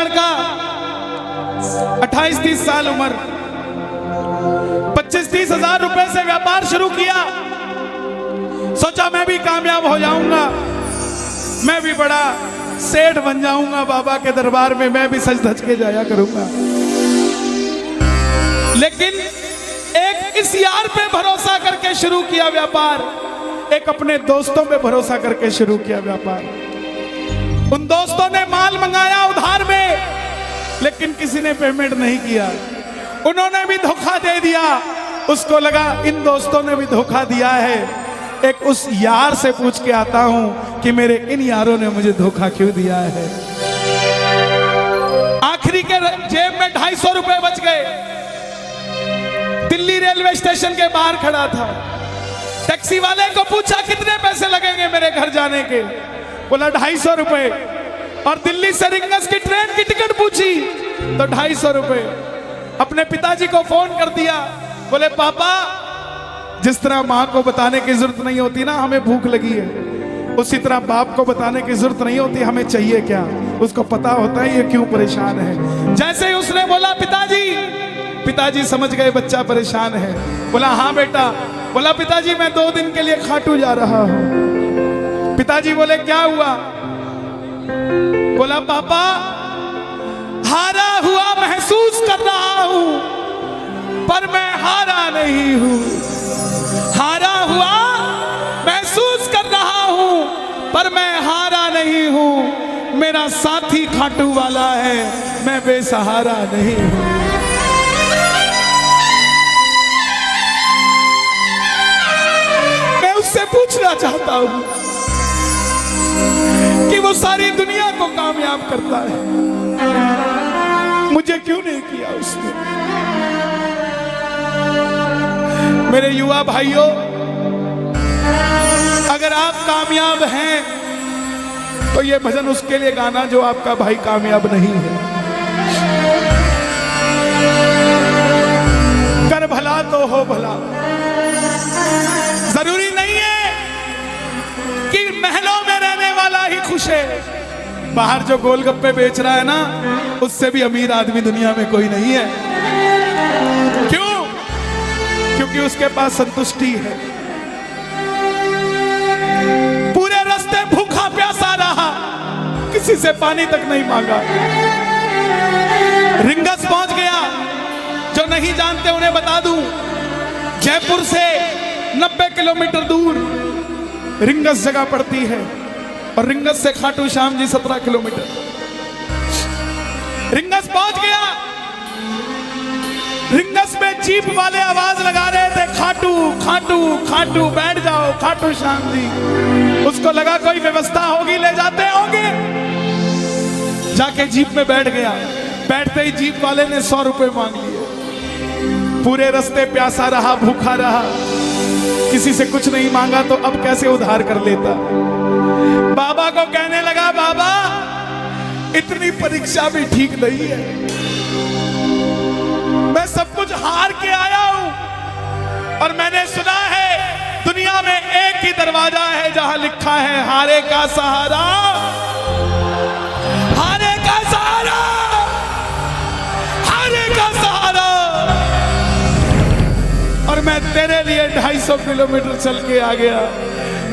लड़का 28-30 साल उम्र, 25-30 हजार रुपए से व्यापार शुरू किया। सोचा मैं भी कामयाब हो जाऊंगा, मैं भी बड़ा सेठ बन जाऊंगा, बाबा के दरबार में मैं भी सज धज के जाया करूंगा। लेकिन एक इस यार पे भरोसा करके शुरू किया व्यापार, एक अपने दोस्तों पे भरोसा करके शुरू किया व्यापार। उन दोस्तों ने माल मंगाया उधार में, लेकिन किसी ने पेमेंट नहीं किया। उन्होंने भी धोखा दे दिया। उसको लगा इन दोस्तों ने भी धोखा दिया है, एक उस यार से पूछ के आता हूं कि मेरे इन यारों ने मुझे धोखा क्यों दिया है। आखिरी के जेब में 250 रुपए बच गए। दिल्ली रेलवे स्टेशन के बाहर खड़ा था। टैक्सी वाले को पूछा कितने पैसे लगेंगे मेरे घर जाने के, बोला 250 रुपए। और दिल्ली से रिंगस की ट्रेन की टिकट पूछी तो 250 रुपए। अपने पिताजी को फोन कर दिया, बोले पापा जिस तरह माँ को बताने की जरूरत नहीं होती ना हमें भूख लगी है, उसी तरह बाप को बताने की जरूरत नहीं होती हमें चाहिए क्या, उसको पता होता है ये क्यों परेशान है। जैसे ही उसने बोला पिताजी समझ गए बच्चा परेशान है। बोला हाँ बेटा। बोला पिताजी मैं 2 दिन के लिए खाटू जा रहा हूं। पिताजी बोले क्या हुआ? बोला पापा हारा हुआ महसूस कर रहा हूं, पर मैं हारा नहीं हूं। हारा हुआ महसूस कर रहा हूं, पर मैं हारा नहीं हूं। मेरा साथी खाटू वाला है, मैं बेसहारा नहीं हूं। मैं उससे पूछना चाहता हूं कि वो सारी दुनिया को कामयाब करता है, मुझे क्यों नहीं किया उसने? मेरे युवा भाइयों, अगर आप कामयाब हैं तो ये भजन उसके लिए गाना जो आपका भाई कामयाब नहीं है। कर भला तो हो भला। जरूरी नहीं है कि महलों में रहने वाला ही खुश है। बाहर जो गोलगप्पे बेच रहा है ना, उससे भी अमीर आदमी दुनिया में कोई नहीं है। क्यों? क्योंकि उसके पास संतुष्टि है। पूरे रास्ते भूखा प्यासा रहा, किसी से पानी तक नहीं मांगा। रिंगस पहुंच गया। जो नहीं जानते उन्हें बता दूं, जयपुर से 90 किलोमीटर दूर रिंगस जगह पड़ती है, और रिंगस से खाटू श्याम जी 17 किलोमीटर। रिंगस पहुंच गया। रिंगस में जीप वाले आवाज लगा रहे थे, खाटू खाटू खाटू बैठ जाओ खाटू श्याम जी। उसको लगा कोई व्यवस्था होगी, ले जाते होंगे। जाके जीप में बैठ गया। बैठते ही जीप वाले ने 100 रुपए मांग लिए। पूरे रास्ते प्यासा रहा, भूखा रहा, किसी से कुछ नहीं मांगा, तो अब कैसे उधार कर लेता। बाबा को कहने लगा बाबा इतनी परीक्षा भी ठीक नहीं है, मैं सब कुछ हार के आया हूं, और मैंने सुना है दुनिया में एक ही दरवाजा है जहां लिखा है हारे का सहारा, हारे का सहारा, हारे का सहारा। और मैं तेरे लिए 250 किलोमीटर चल के आ गया,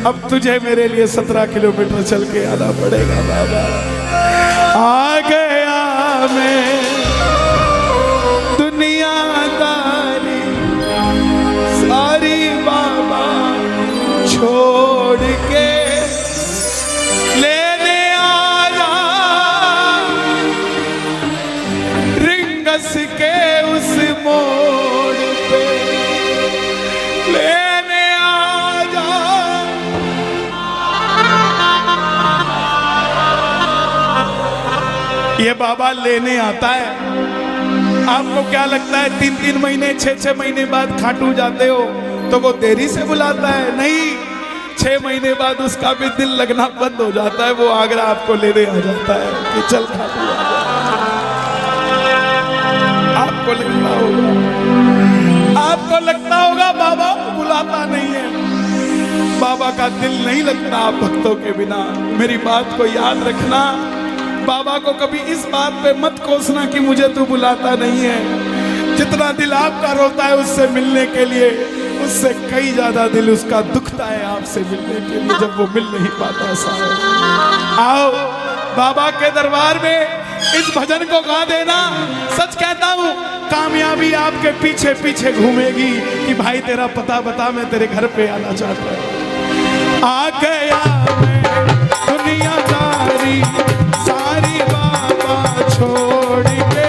अब तुझे मेरे लिए 17 किलोमीटर चल के आना पड़ेगा बाबा। आ गया मैं दुनियादारी सारी बाबा छोड़ के, लेने आया रिंगस के उस मोड़ पे, लेने आजा। ये बाबा लेने आता है। आपको क्या लगता है 3-3 महीने 6-6 महीने बाद खाटू जाते हो तो वो देरी से बुलाता है? नहीं, 6 महीने बाद उसका भी दिल लगना बंद हो जाता है। वो आगरा आपको लेने आ जाता है कि चल खाटू आ जा। आपको लगता होगा बाबा बुलाता नहीं है। बाबा का दिल नहीं लगता आप भक्तों के बिना। मेरी बात को याद रखना, बाबा को कभी इस बात पे मत कोसना कि मुझे तू बुलाता नहीं है। जितना दिल आपका रोता है उससे मिलने के लिए, उससे कई ज्यादा दिल उसका दुखता है आपसे मिलने के लिए, जब वो मिल नहीं पाता। साहब आओ बाबा के दरबार में इस भजन को गा देना। सच कहता हूँ कामयाबी आपके पीछे पीछे घूमेगी कि भाई तेरा पता बता, मैं तेरे घर पे आना चाहता हूँ। आ गया मैं दुनियादारी सारी बाबा छोड़ के,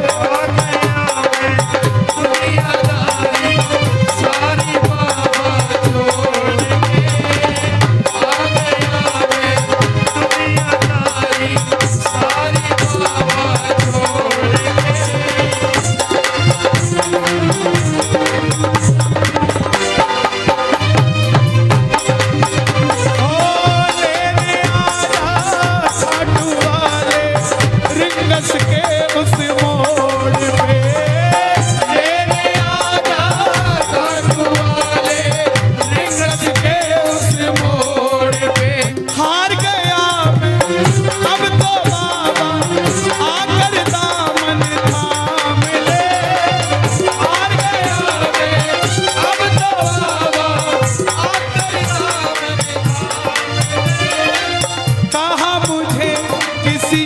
आ गया मैं दुनियादारी सारी बाबा छोड़ के, आ गया मैं दुनियादारी सारी बाबा छोड़ के।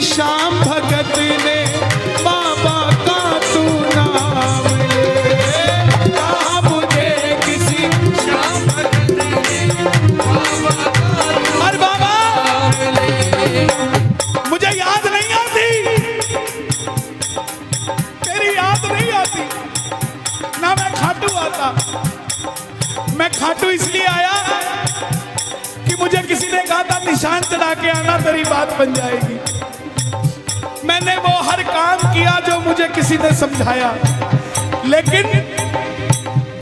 श्याम भगत ने बाबा का तू नाम ले, कहा मुझे किसी श्याम भगत ने बाबा का और बाबा नाम ले। मुझे याद नहीं आती, तेरी याद नहीं आती ना। मैं खाटू आता, मैं खाटू इसलिए आया कि मुझे किसी ने कहा था निशान चढ़ा के आना, तेरी बात बन जाएगी। मैंने वो हर काम किया जो मुझे किसी ने समझाया, लेकिन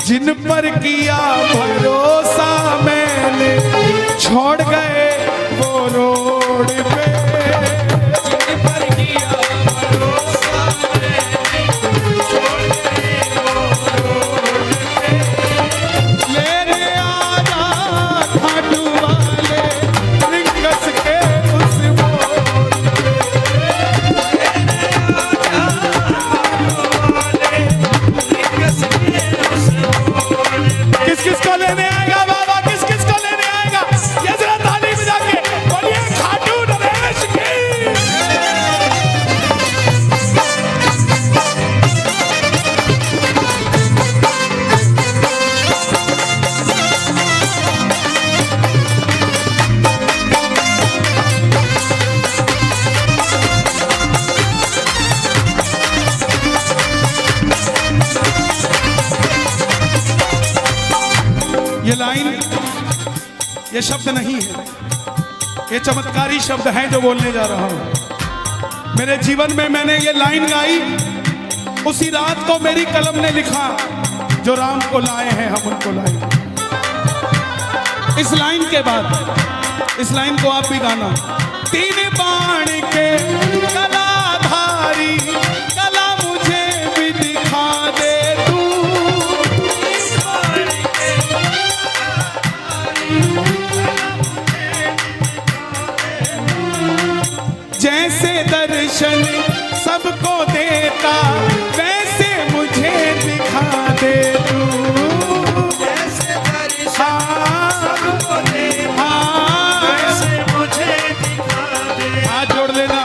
जिन पर किया भरोसा मैंने छोड़ गए वो रोड पे। जिन पर किया भरोसा मैंने छोड़ गए वो रोड पे। लेने आजा खाटू वाले रिंगस के उस मोड़ पे। किस किस को लेने आएगा बाबा, किस किस को लेने आएगा? ये जरा ताली बजा के बोलिए खाटू नरेश की। ये लाइन, ये शब्द नहीं है, ये चमत्कारी शब्द हैं जो बोलने जा रहा हूं। मेरे जीवन में मैंने ये लाइन गाई, उसी रात को मेरी कलम ने लिखा, जो राम को लाए हैं हम उनको लाए। इस लाइन के बाद, इस लाइन को आप भी गाना। तीन बाण के कलाधारी कला मुझे भी दिखा दे तू, जैसे दर्शन सबको देता वैसे मुझे दिखा दे तू। जैसे दर्शन सबको देता वैसे मुझे दिखा दे। हाथ जोड़ लेना,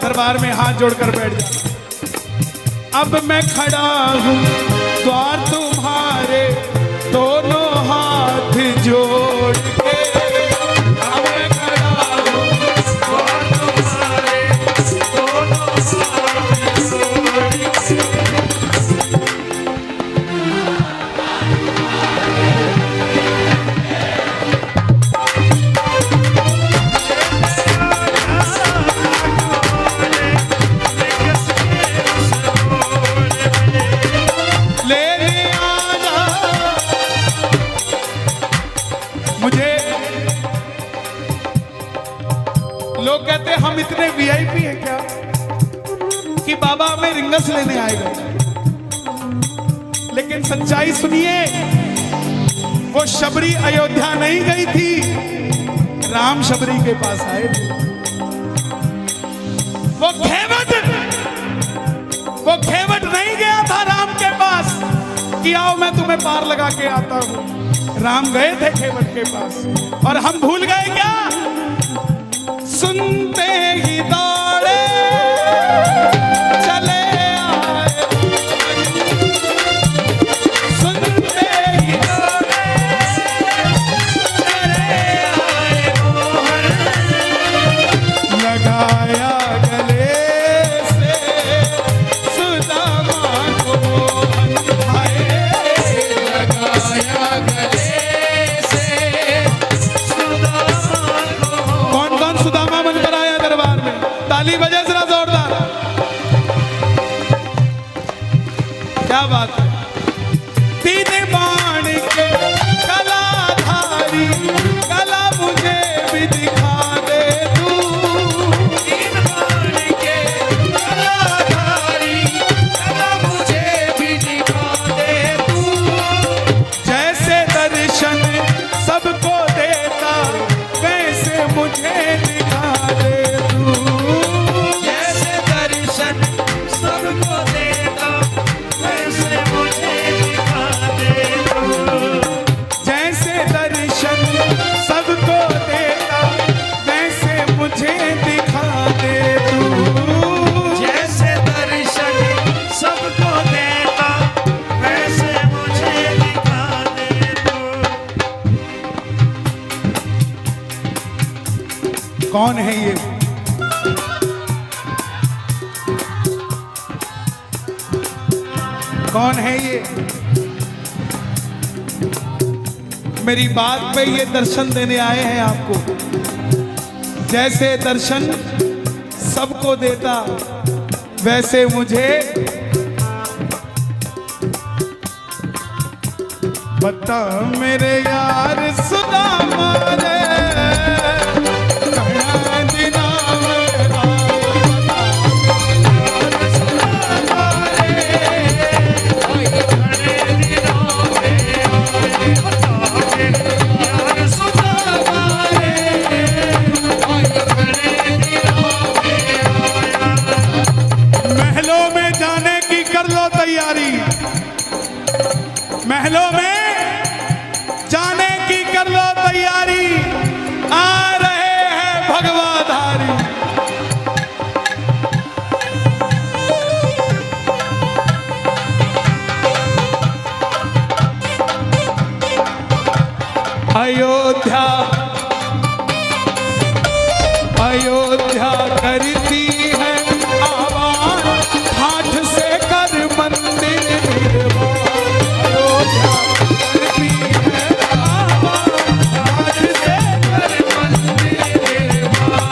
दरबार में हाथ जोड़कर बैठ जाना। अब मैं खड़ा हूँ द्वार तुम्हारे, दोनों हाथ जोड़ के। अब मैं खड़ा हूँ द्वार तुम्हारे, दोनों हाथ जोड़ के। लेने आजा मुझे। लोग कहते हैं हम इतने वीआईपी हैं क्या कि बाबा हमें रिंगस लेने आएगा, लेकिन सच्चाई सुनिए, वो शबरी अयोध्या नहीं गई थी, राम शबरी के पास आए थे। वो खेवट नहीं गया था राम के पास कि आओ मैं तुम्हें पार लगा के आता हूं। राम गए थे खेवट के पास और हम भूल गए क्या? सुनते ही दौड़े चले आए, सुनते ही दौड़े चले आए मोहन, लगाया गले से सुदामा को मोहन भाई, लगाया गले से सुदामा को। कौन कौन सुदामा बनकर आया दरबार में? ताली बजे जरा जोरदार। क्या बात है? तीन बाण के कलाधारी, कला मुझे भी दिखा दे तू। तीन बाण के कलाधारी, कला मुझे भी दिखा दे तू। जैसे दर्शन सबको देता वैसे मुझे दिखा दे तू। जैसे दर्शन सबको देता वैसे मुझे दिखा दे तू। जैसे दर्शन सबको देता वैसे मुझे दिखा दे तू। जैसे दर्शन सबको देता वैसे मुझे दिखा दे तू। कौन है ये? कौन है ये? मेरी बात पे ये दर्शन देने आए हैं आपको। जैसे दर्शन सबको देता वैसे मुझे बता मेरे यार सुदामा रे, कहाँ दिना मेरा महलों में जाने की कर लो तैयारी, महलों में जाने की कर लो तैयारी, आ रहे हैं भगवाधारी। अयोध्या अयोध्या करती है आवाज, हाथ से कर मंदिर निर्माण। अयोध्या करती है आवाज, हाथ से कर मंदिर निर्माण।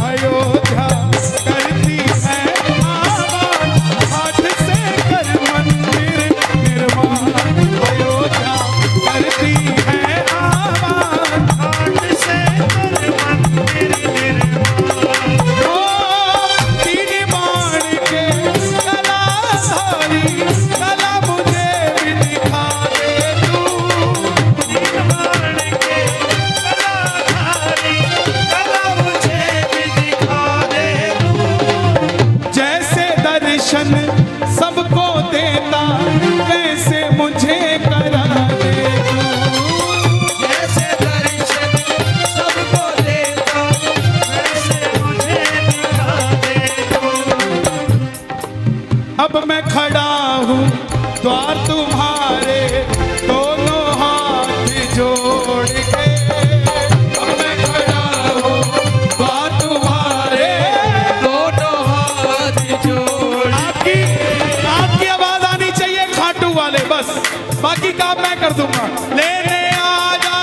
अयोध्या करती है आवाज, हाथ से कर मंदिर निर्माण। अयोध्या करती है आवाज, हाथ से कर मंदिर निर्माण। तीन बाण के कलाधारी, कला मुझे भी दिखा दे तू। तीन बाण के कलाधारी, कला मुझे भी दिखा दे तू। जैसे दर्शन सबको देता वैसे मुझे करा दे तू। जैसे दर्शन सबको देता वैसे मुझे दिखा दे तू। अब मैं खड़ा हूँ द्वार तुम्हारे, दोनों हाथ जोड़ के। अब मैं खड़ा हूँ द्वार तुम्हारे, दोनों हाथ जोड़। आपकी आवाज आनी चाहिए खाटू वाले, बस बाकी काम मैं कर दूंगा। लेने आ जा,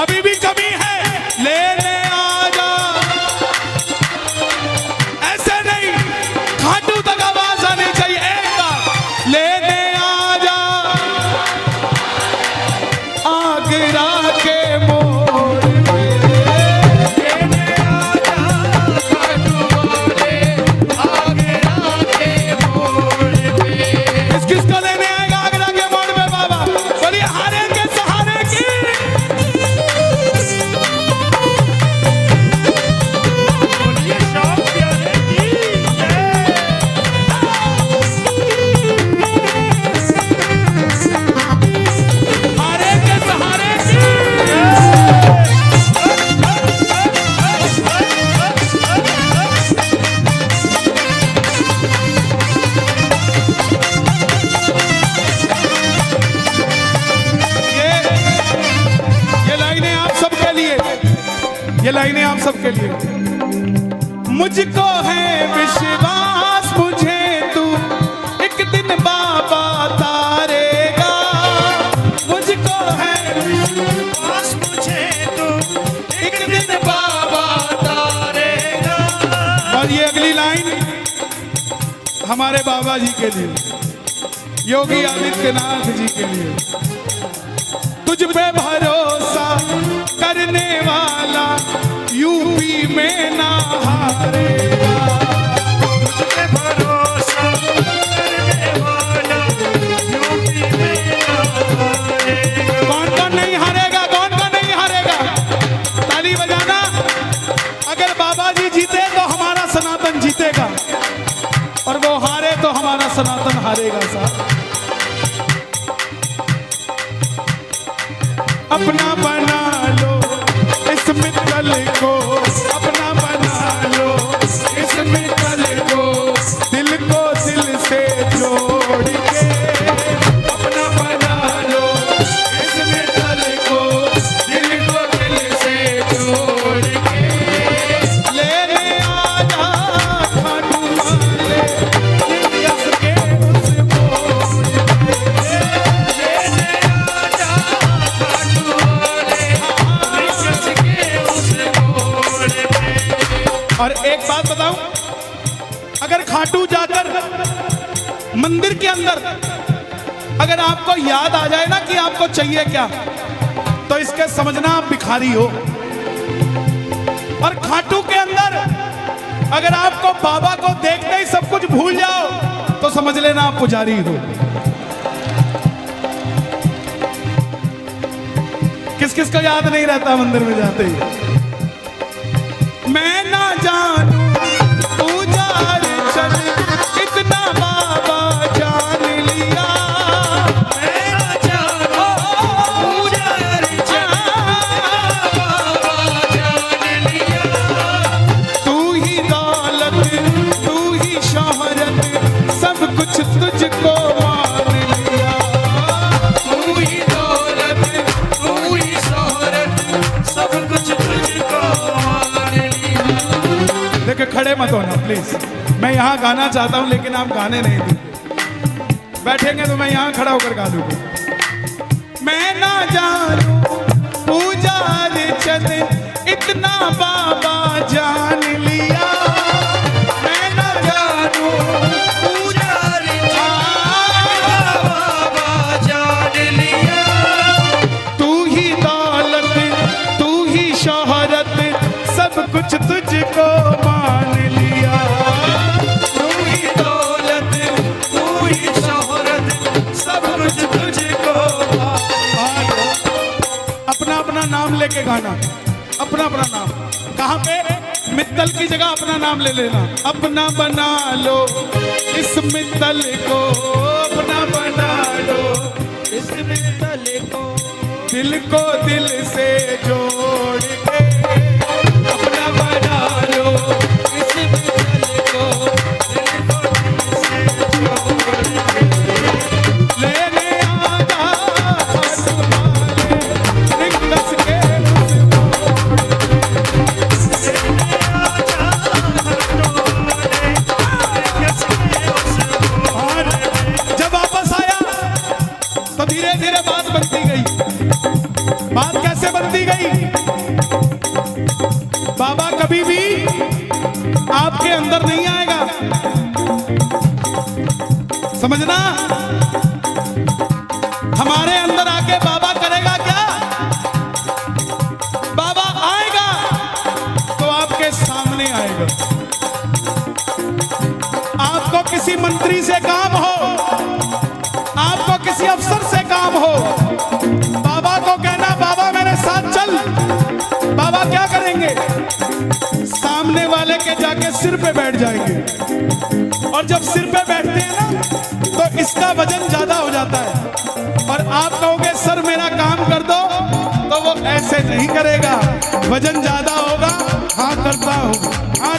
अभी भी कमी है, लेने आ जा। ऐसे नहीं, खाटू तक आवाज आनी चाहिए। एक बार लेने आ जा, आगरा के मोड़ पे। लेने आजा खाटू वाले, आगरा के मोड़ पे। किसको लेने आएगा आगरा के मोड़ पे बाबा? है विश्वास मुझे तू एक दिन बाबा तारेगा, मुझको है पास मुझे तो एक दिन बाबा तारेगा। और ये अगली लाइन हमारे बाबा जी के लिए, योगी आदित्यनाथ जी के लिए। तुझ पे भरोसा करने वाला यूपी में ना हारेगा, तुझ पे भरोसा करने वाला यूपी में ना हारेगा। कौन कौन नहीं हारेगा, कौन कौन नहीं हारेगा, ताली बजाना। अगर बाबा जी जीते तो हमारा सनातन जीतेगा, और वो हारे तो हमारा सनातन हारेगा साहब। अपना बना लो इस मित्तल को, अपना बना लो इस मित्तल को, दिल को दिल से जोड़ के। अपना बना लो इस मित्तल को, दिल को दिल से जोड़ के। लेने आजा खाटू वाले लिंगस के उस मोड़ पे। लेने आजा खाटू वाले लिंगस के उस मोड़ पे। और एक बात बताऊं, अगर खाटू जाकर मंदिर के अंदर अगर आपको याद आ जाए ना कि आपको चाहिए क्या, तो इसके समझना आप भिखारी हो। और खाटू के अंदर अगर आपको बाबा को देखते ही सब कुछ भूल जाओ, तो समझ लेना आप पुजारी हो। किस किस को याद नहीं रहता मंदिर में जाते ही? मैं ना जानू पुजार चल, इतना बाबा जान लिया। मैं ना जानू पुजारी चल, बाबा जान लिया। तू ही दौलत, तू ही शोहरत, सब कुछ तुझको मान लिया। तू ही दौलत, तू ही शोहरत, सब कुछ तुझको मान लिया। देखिए खड़े मत होना प्लीज, मैं यहाँ गाना चाहता हूँ लेकिन आप गाने नहीं देंगे। बैठेंगे तो मैं यहाँ खड़ा होकर गा लूंगा। मैं ना जानू पुजार चल, इतना बाबा जान लिया। मैं ना जानू पुजारी बाबा जान लिया। तू ही दौलत, तू ही शोहरत, सब कुछ तुझको मान लिया। तू ही दौलत, तू ही शोहरत, सब कुछ तुझको मान। अपना अपना नाम लेके गाना, अपना अपना नाम। कहाँ पे? मित्तल की जगह अपना नाम ले लेना। अपना बना लो इस मित्तल को, अपना बना लो इस मित्तल को, दिल को दिल से जोड़ के। अपना बना लो इस मित्तल को, दिल को दिल से जोड़ के। लेने आजा खाटू वाले लिंगस के उस मोड़ पे। लेने आजा खाटू वाले लिंगस के उस मोड़ पे। जब वापस आया तो धीरे धीरे बात बनती गई। बात कैसे बनती गई? बाबा कभी भी आपके अंदर नहीं आएगा, समझना। हमारे अंदर आके बाबा करेगा क्या? बाबा आएगा तो आपके सामने आएगा। आपको किसी मंत्री से काम हो, आपको किसी अफसर से काम हो, बाबा को कहना बाबा मेरे साथ चल। बाबा क्या करेंगे? सामने वाले के जाके सिर पे बैठ जाएंगे। और जब सिर पे बैठते हैं ना, तो इसका वजन ज्यादा हो जाता है। और आप कहोगे सर मेरा काम कर दो, तो वो ऐसे नहीं करेगा, वजन ज्यादा होगा। हाँ करता हूँ, हाँ।